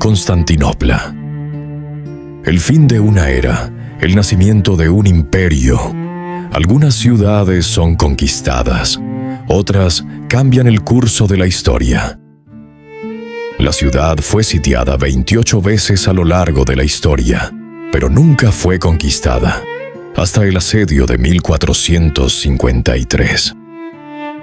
Constantinopla. El fin de una era, el nacimiento de un imperio. Algunas ciudades son conquistadas, otras cambian el curso de la historia. La ciudad fue sitiada 28 veces a lo largo de la historia, pero nunca fue conquistada, hasta el asedio de 1453.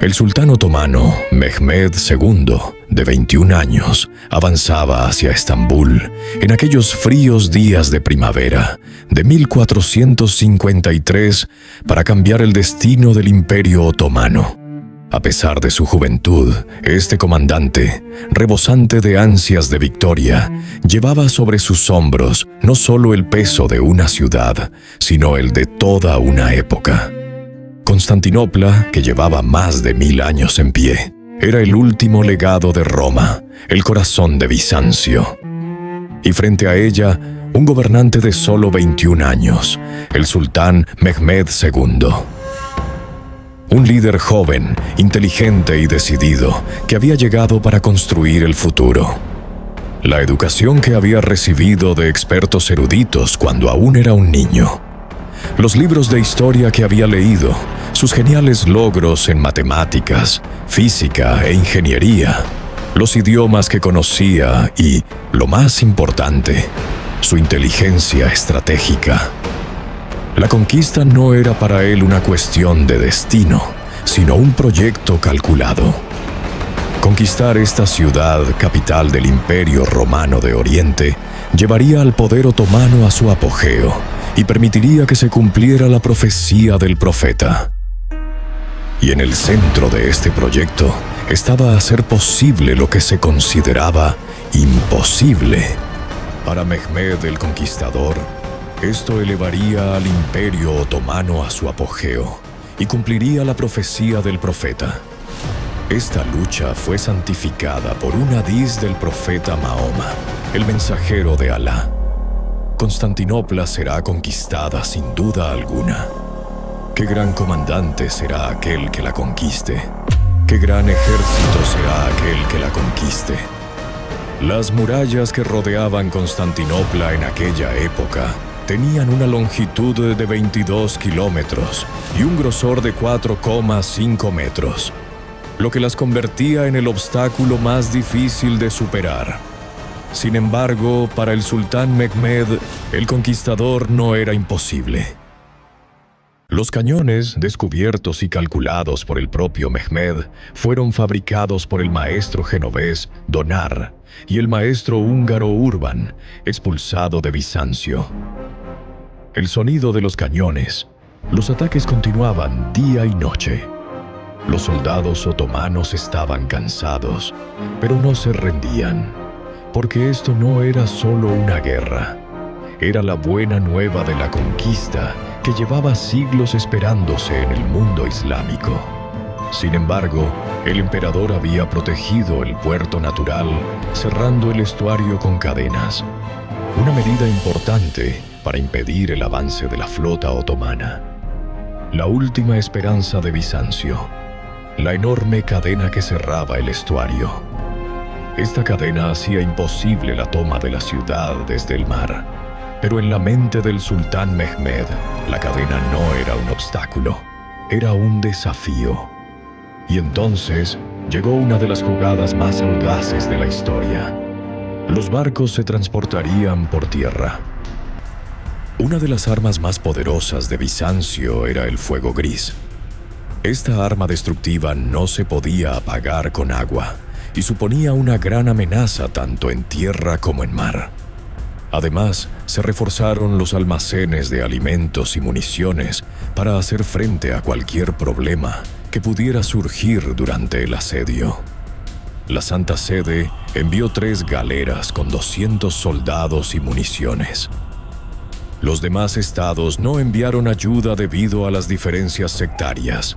El sultán otomano Mehmed II, de 21 años, avanzaba hacia Estambul en aquellos fríos días de primavera de 1453 para cambiar el destino del Imperio Otomano. A pesar de su juventud, este comandante, rebosante de ansias de victoria, llevaba sobre sus hombros no solo el peso de una ciudad, sino el de toda una época. Constantinopla, que llevaba más de 1000 años en pie, era el último legado de Roma, el corazón de Bizancio. Y frente a ella, un gobernante de solo 21 años, el sultán Mehmed II. Un líder joven, inteligente y decidido, que había llegado para construir el futuro. La educación que había recibido de expertos eruditos cuando aún era un niño. Los libros de historia que había leído, sus geniales logros en matemáticas, física e ingeniería, los idiomas que conocía y, lo más importante, su inteligencia estratégica. La conquista no era para él una cuestión de destino, sino un proyecto calculado. Conquistar esta ciudad, capital del Imperio Romano de Oriente, llevaría al poder otomano a su apogeo y permitiría que se cumpliera la profecía del profeta. Y en el centro de este proyecto estaba hacer posible lo que se consideraba imposible. Para Mehmed el Conquistador, esto elevaría al Imperio Otomano a su apogeo y cumpliría la profecía del profeta. Esta lucha fue santificada por un hadiz del profeta Mahoma, el mensajero de Alá. Constantinopla será conquistada sin duda alguna. Qué gran comandante será aquel que la conquiste. Qué gran ejército será aquel que la conquiste. Las murallas que rodeaban Constantinopla en aquella época tenían una longitud de 22 kilómetros y un grosor de 4,5 metros, lo que las convertía en el obstáculo más difícil de superar. Sin embargo, para el sultán Mehmed, el conquistador no era imposible. Los cañones, descubiertos y calculados por el propio Mehmed, fueron fabricados por el maestro genovés Donar y el maestro húngaro Urban, expulsado de Bizancio. El sonido de los cañones. Los ataques continuaban día y noche. Los soldados otomanos estaban cansados, pero no se rendían, porque esto no era solo una guerra. Era la buena nueva de la conquista que llevaba siglos esperándose en el mundo islámico. Sin embargo, el emperador había protegido el puerto natural, cerrando el estuario con cadenas. Una medida importante para impedir el avance de la flota otomana. La última esperanza de Bizancio. La enorme cadena que cerraba el estuario. Esta cadena hacía imposible la toma de la ciudad desde el mar. Pero en la mente del sultán Mehmed, la cadena no era un obstáculo, era un desafío. Y entonces llegó una de las jugadas más audaces de la historia. Los barcos se transportarían por tierra. Una de las armas más poderosas de Bizancio era el fuego gris. Esta arma destructiva no se podía apagar con agua y suponía una gran amenaza tanto en tierra como en mar. Además, se reforzaron los almacenes de alimentos y municiones para hacer frente a cualquier problema que pudiera surgir durante el asedio. La Santa Sede envió 3 galeras con 200 soldados y municiones. Los demás estados no enviaron ayuda debido a las diferencias sectarias.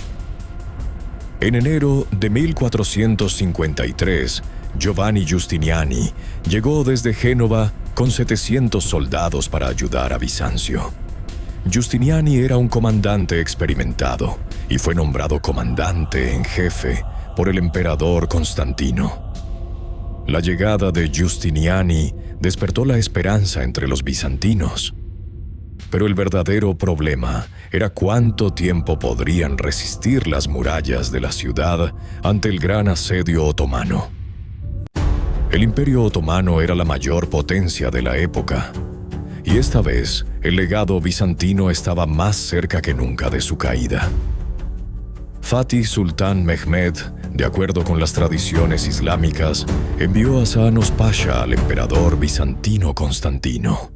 En enero de 1453, Giovanni Giustiniani llegó desde Génova con 700 soldados para ayudar a Bizancio. Giustiniani era un comandante experimentado y fue nombrado comandante en jefe por el emperador Constantino. La llegada de Giustiniani despertó la esperanza entre los bizantinos. Pero el verdadero problema era cuánto tiempo podrían resistir las murallas de la ciudad ante el gran asedio otomano. El Imperio Otomano era la mayor potencia de la época, y esta vez el legado bizantino estaba más cerca que nunca de su caída. Fatih Sultán Mehmed, de acuerdo con las tradiciones islámicas, envió a Zános Pasha al emperador bizantino Constantino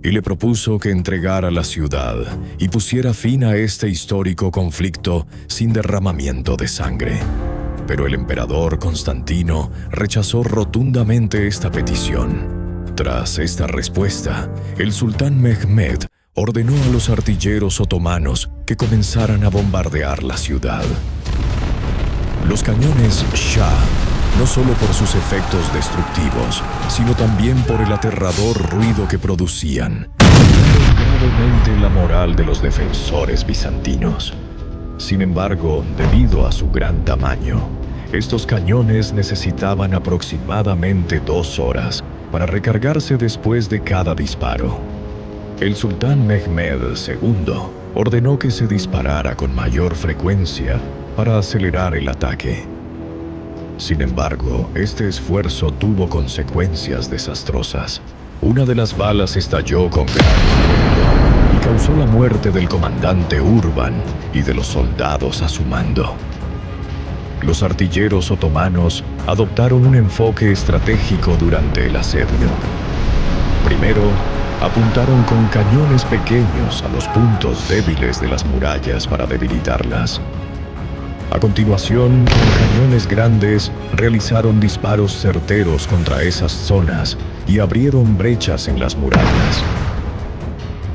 y le propuso que entregara la ciudad y pusiera fin a este histórico conflicto sin derramamiento de sangre. Pero el emperador Constantino rechazó rotundamente esta petición. Tras esta respuesta, el sultán Mehmed ordenó a los artilleros otomanos que comenzaran a bombardear la ciudad. Los cañones Shah, no solo por sus efectos destructivos, sino también por el aterrador ruido que producían, afectaron gravemente la moral de los defensores bizantinos. Sin embargo, debido a su gran tamaño, estos cañones necesitaban aproximadamente 2 horas para recargarse después de cada disparo. El sultán Mehmed II ordenó que se disparara con mayor frecuencia para acelerar el ataque. Sin embargo, este esfuerzo tuvo consecuencias desastrosas. Una de las balas estalló con gran estruendo y causó la muerte del comandante Urban y de los soldados a su mando. Los artilleros otomanos adoptaron un enfoque estratégico durante el asedio. Primero, apuntaron con cañones pequeños a los puntos débiles de las murallas para debilitarlas. A continuación, con cañones grandes, realizaron disparos certeros contra esas zonas y abrieron brechas en las murallas.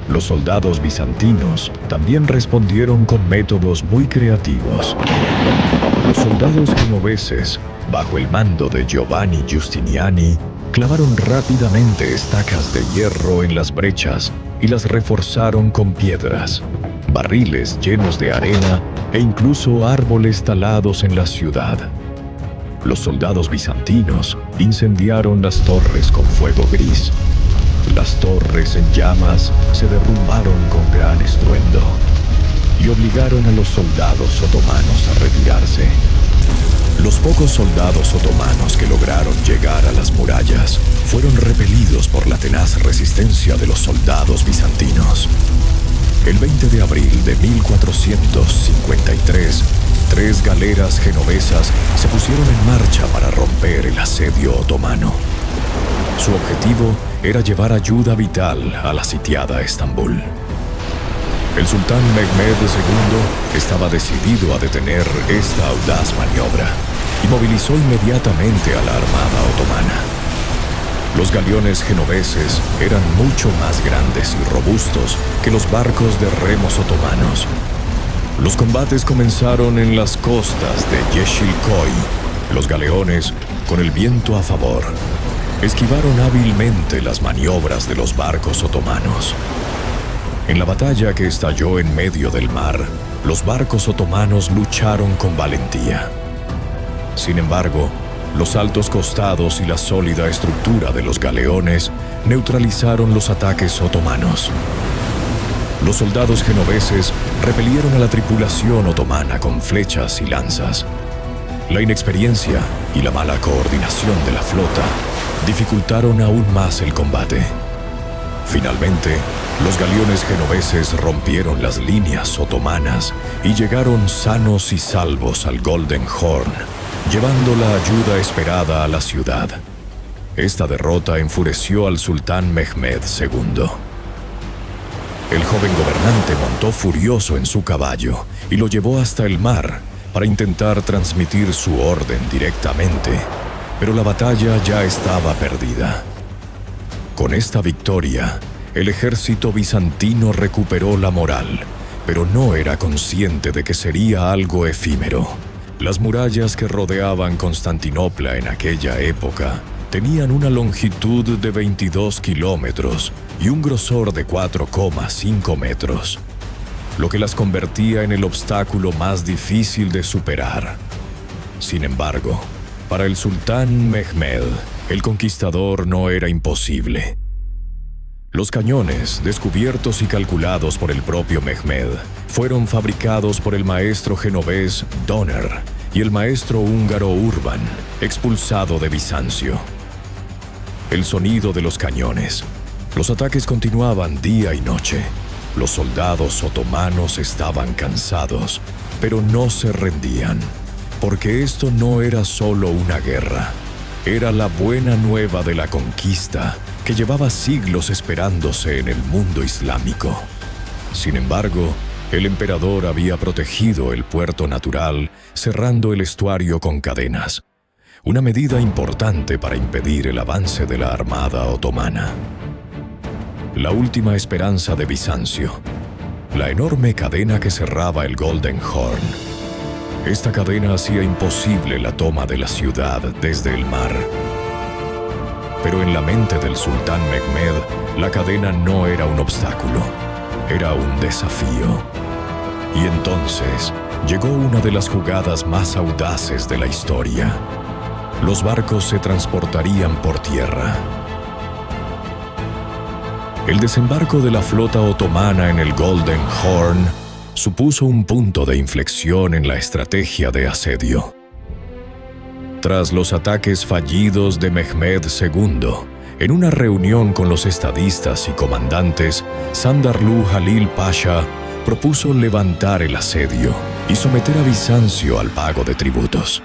Los soldados bizantinos también respondieron con métodos muy creativos. Los soldados genoveses, bajo el mando de Giovanni Giustiniani, clavaron rápidamente estacas de hierro en las brechas y las reforzaron con piedras, barriles llenos de arena e incluso árboles talados en la ciudad. Los soldados bizantinos incendiaron las torres con fuego gris. Las torres en llamas se derrumbaron con gran estruendo y obligaron a los soldados otomanos a retirarse. Los pocos soldados otomanos que lograron llegar a las murallas fueron repelidos por la tenaz resistencia de los soldados bizantinos. El 20 de abril de 1453, 3 galeras genovesas se pusieron en marcha para romper el asedio otomano. Su objetivo era llevar ayuda vital a la sitiada Estambul. El sultán Mehmed II estaba decidido a detener esta audaz maniobra y movilizó inmediatamente a la armada otomana. Los galeones genoveses eran mucho más grandes y robustos que los barcos de remos otomanos. Los combates comenzaron en las costas de Yeşilköy. Los galeones, con el viento a favor, esquivaron hábilmente las maniobras de los barcos otomanos. En la batalla que estalló en medio del mar, los barcos otomanos lucharon con valentía. Sin embargo, los altos costados y la sólida estructura de los galeones neutralizaron los ataques otomanos. Los soldados genoveses repelieron a la tripulación otomana con flechas y lanzas. La inexperiencia y la mala coordinación de la flota dificultaron aún más el combate. Finalmente, los galeones genoveses rompieron las líneas otomanas y llegaron sanos y salvos al Golden Horn, llevando la ayuda esperada a la ciudad. Esta derrota enfureció al sultán Mehmed II. El joven gobernante montó furioso en su caballo y lo llevó hasta el mar para intentar transmitir su orden directamente, pero la batalla ya estaba perdida. Con esta victoria, el ejército bizantino recuperó la moral, pero no era consciente de que sería algo efímero. Las murallas que rodeaban Constantinopla en aquella época tenían una longitud de 22 kilómetros y un grosor de 4,5 metros, lo que las convertía en el obstáculo más difícil de superar. Sin embargo, Para el sultán Mehmed, el conquistador no era imposible. Los cañones, descubiertos y calculados por el propio Mehmed, fueron fabricados por el maestro genovés Donner y el maestro húngaro Urban, expulsado de Bizancio. El sonido de los cañones. Los ataques continuaban día y noche. Los soldados otomanos estaban cansados, pero no se rendían, porque esto no era solo una guerra. Era la buena nueva de la conquista que llevaba siglos esperándose en el mundo islámico. Sin embargo, el emperador había protegido el puerto natural, cerrando el estuario con cadenas, una medida importante para impedir el avance de la armada otomana. La última esperanza de Bizancio, la enorme cadena que cerraba el Golden Horn. Esta cadena hacía imposible la toma de la ciudad desde el mar. Pero en la mente del sultán Mehmed, la cadena no era un obstáculo, era un desafío. Y entonces llegó una de las jugadas más audaces de la historia. Los barcos se transportarían por tierra. El desembarco de la flota otomana en el Golden Horn supuso un punto de inflexión en la estrategia de asedio. Tras los ataques fallidos de Mehmed II, en una reunión con los estadistas y comandantes, Sandarlu Halil Pasha propuso levantar el asedio y someter a Bizancio al pago de tributos.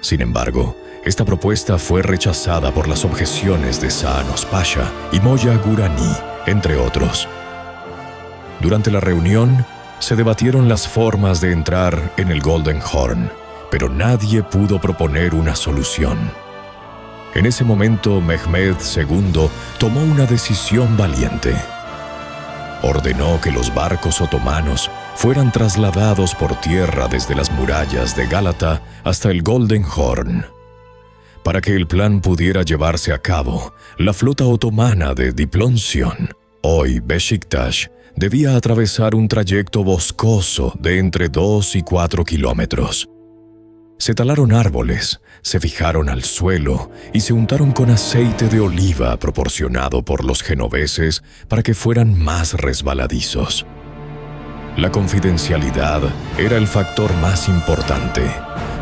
Sin embargo, esta propuesta fue rechazada por las objeciones de Saanos Pasha y Molla Gurani, entre otros. Durante la reunión, se debatieron las formas de entrar en el Golden Horn, pero nadie pudo proponer una solución. En ese momento, Mehmed II tomó una decisión valiente. Ordenó que los barcos otomanos fueran trasladados por tierra desde las murallas de Gálata hasta el Golden Horn. Para que el plan pudiera llevarse a cabo, la flota otomana de Diplonción, hoy Beşiktaş, debía atravesar un trayecto boscoso de entre 2 y 4 kilómetros. Se talaron árboles, se fijaron al suelo y se untaron con aceite de oliva proporcionado por los genoveses para que fueran más resbaladizos. La confidencialidad era el factor más importante,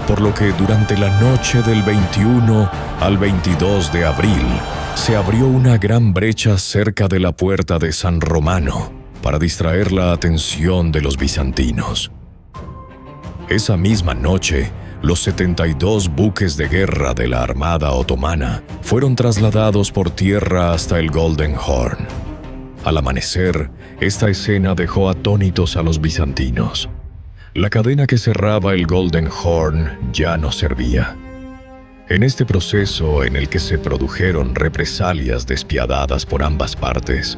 por lo que durante la noche del 21 al 22 de abril se abrió una gran brecha cerca de la puerta de San Romano para distraer la atención de los bizantinos. Esa misma noche, los 72 buques de guerra de la armada otomana fueron trasladados por tierra hasta el Golden Horn. Al amanecer, esta escena dejó atónitos a los bizantinos. La cadena que cerraba el Golden Horn ya no servía. En este proceso en el que se produjeron represalias despiadadas por ambas partes,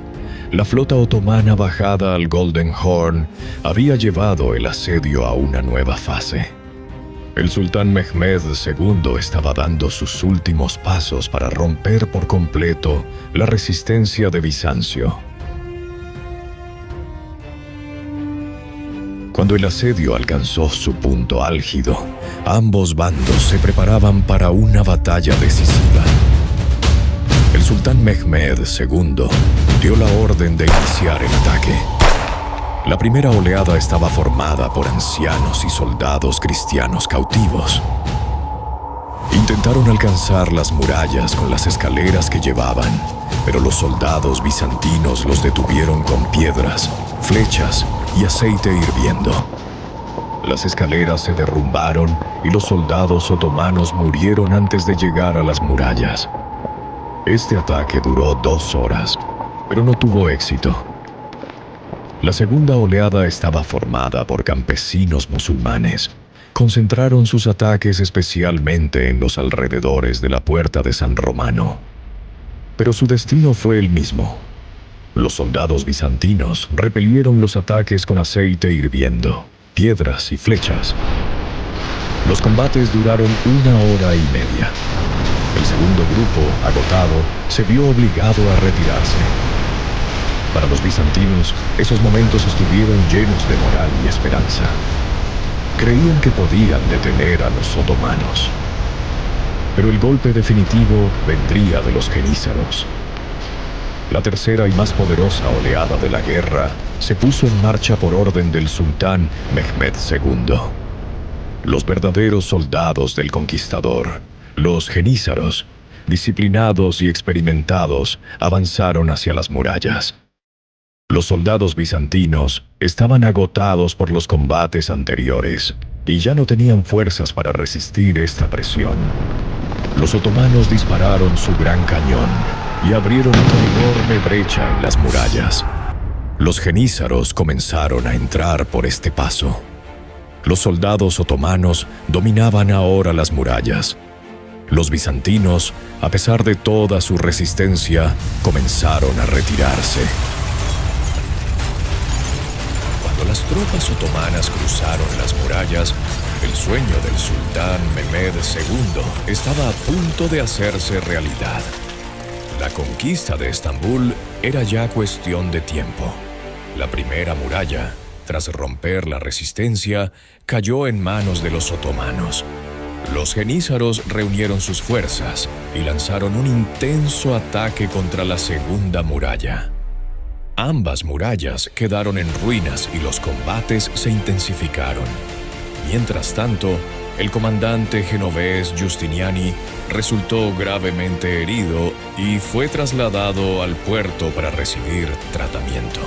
la flota otomana bajada al Golden Horn había llevado el asedio a una nueva fase. El sultán Mehmed II estaba dando sus últimos pasos para romper por completo la resistencia de Bizancio. Cuando el asedio alcanzó su punto álgido, ambos bandos se preparaban para una batalla decisiva. El sultán Mehmed II dio la orden de iniciar el ataque. La primera oleada estaba formada por ancianos y soldados cristianos cautivos. Intentaron alcanzar las murallas con las escaleras que llevaban, pero los soldados bizantinos los detuvieron con piedras, flechas y aceite hirviendo. Las escaleras se derrumbaron y los soldados otomanos murieron antes de llegar a las murallas. Este ataque duró 2 horas, pero no tuvo éxito. La segunda oleada estaba formada por campesinos musulmanes. Concentraron sus ataques especialmente en los alrededores de la puerta de San Romano. Pero su destino fue el mismo. Los soldados bizantinos repelieron los ataques con aceite hirviendo, piedras y flechas. Los combates duraron 1 hora y media. El segundo grupo, agotado, se vio obligado a retirarse. Para los bizantinos, esos momentos estuvieron llenos de moral y esperanza. Creían que podían detener a los otomanos. Pero el golpe definitivo vendría de los jenízaros. La tercera y más poderosa oleada de la guerra se puso en marcha por orden del sultán Mehmed II. Los verdaderos soldados del conquistador, los jenízaros, disciplinados y experimentados, avanzaron hacia las murallas. Los soldados bizantinos estaban agotados por los combates anteriores y ya no tenían fuerzas para resistir esta presión. Los otomanos dispararon su gran cañón y abrieron una enorme brecha en las murallas. Los jenízaros comenzaron a entrar por este paso. Los soldados otomanos dominaban ahora las murallas. Los bizantinos, a pesar de toda su resistencia, comenzaron a retirarse. Cuando las tropas otomanas cruzaron las murallas, el sueño del sultán Mehmed II estaba a punto de hacerse realidad. La conquista de Estambul era ya cuestión de tiempo. La primera muralla, tras romper la resistencia, cayó en manos de los otomanos. Los jenízaros reunieron sus fuerzas y lanzaron un intenso ataque contra la segunda muralla. Ambas murallas quedaron en ruinas y los combates se intensificaron. Mientras tanto, el comandante genovés Giustiniani resultó gravemente herido y fue trasladado al puerto para recibir tratamiento.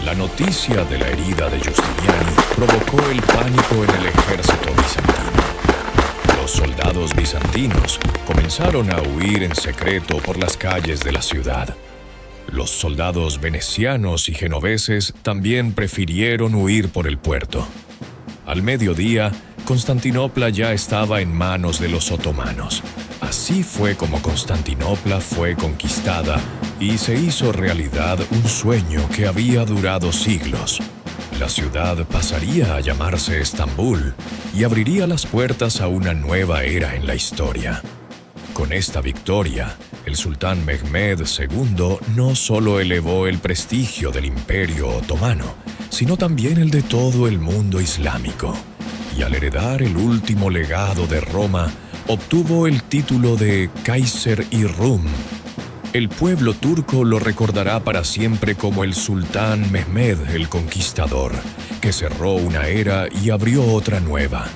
La noticia de la herida de Giustiniani provocó el pánico en el ejército bizantino. Los soldados bizantinos comenzaron a huir en secreto por las calles de la ciudad. Los soldados venecianos y genoveses también prefirieron huir por el puerto. Al mediodía, Constantinopla ya estaba en manos de los otomanos. Así fue como Constantinopla fue conquistada y se hizo realidad un sueño que había durado siglos. La ciudad pasaría a llamarse Estambul y abriría las puertas a una nueva era en la historia. Con esta victoria, el sultán Mehmed II no solo elevó el prestigio del Imperio Otomano, sino también el de todo el mundo islámico. Y al heredar el último legado de Roma, obtuvo el título de Kaiser-i Rum. El pueblo turco lo recordará para siempre como el sultán Mehmed el Conquistador, que cerró una era y abrió otra nueva.